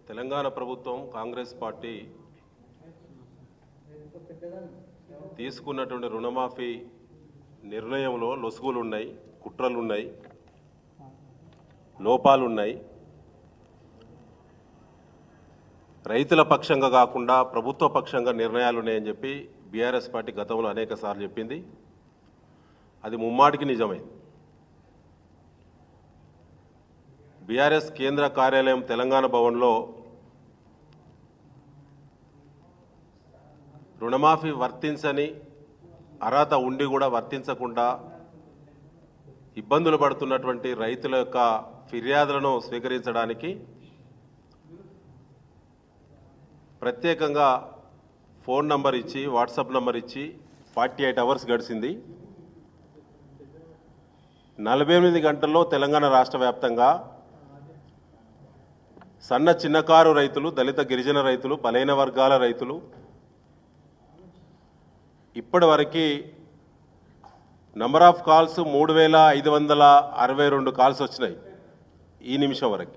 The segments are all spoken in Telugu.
తెలంగాణ ప్రభుత్వం కాంగ్రెస్ పార్టీ తీసుకున్నటువంటి రుణమాఫీ నిర్ణయంలో లొసుగులు ఉన్నాయి, కుట్రలు ఉన్నాయి, లోపాలు ఉన్నాయి. రైతుల పక్షంగా కాకుండా ప్రభుత్వ పక్షంగా నిర్ణయాలు ఉన్నాయని చెప్పి బీఆర్ఎస్ పార్టీ గతంలో అనేక సార్లు చెప్పింది. అది ముమ్మాటికి నిజమైంది. బీఆర్ఎస్ కేంద్ర కార్యాలయం తెలంగాణ భవన్లో రుణమాఫీ వర్తించని అర్హత ఉండి కూడా వర్తించకుండా ఇబ్బందులు పడుతున్నటువంటి రైతుల యొక్క ఫిర్యాదులను స్వీకరించడానికి ప్రత్యేకంగా ఫోన్ నంబర్ ఇచ్చి వాట్సాప్ నంబర్ ఇచ్చి 48 అవర్స్ గడిచింది. 48 గంటల్లో తెలంగాణ రాష్ట్ర వ్యాప్తంగా సన్న చిన్నకారు రైతులు, దళిత గిరిజన రైతులు, బలైన వర్గాల రైతులు ఇప్పటివరకు నంబర్ ఆఫ్ కాల్స్ 3562 కాల్స్ వచ్చినాయి. ఈ నిమిషం వరకు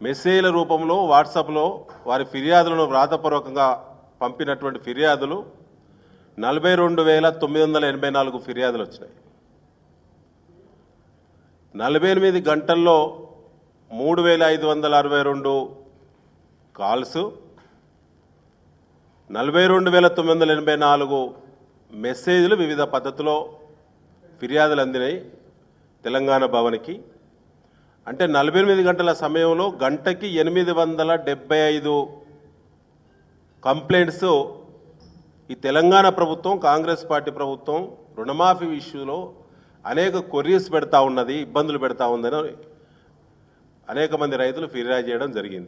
మెసేజ్ల రూపంలో వాట్సాప్లో వారి ఫిర్యాదులను వ్రాతపూర్వకంగా పంపినటువంటి ఫిర్యాదులు 42,984 ఫిర్యాదులు వచ్చినాయి. 48 గంటల్లో 3,562 కాల్స్, 42,984 మెసేజ్లు వివిధ పద్ధతిలో ఫిర్యాదులు అందినాయి తెలంగాణ భవన్కి. అంటే 48 గంటల సమయంలో గంటకి 875 కంప్లైంట్స్ ఈ తెలంగాణ ప్రభుత్వం, కాంగ్రెస్ పార్టీ ప్రభుత్వం రుణమాఫీ ఇష్యూలో అనేక కొర్రీస్ పెడతా ఉన్నది, ఇబ్బందులు పెడతా ఉందని అనేక మంది రైతులు ఫిర్యాదు చేయడం జరిగింది.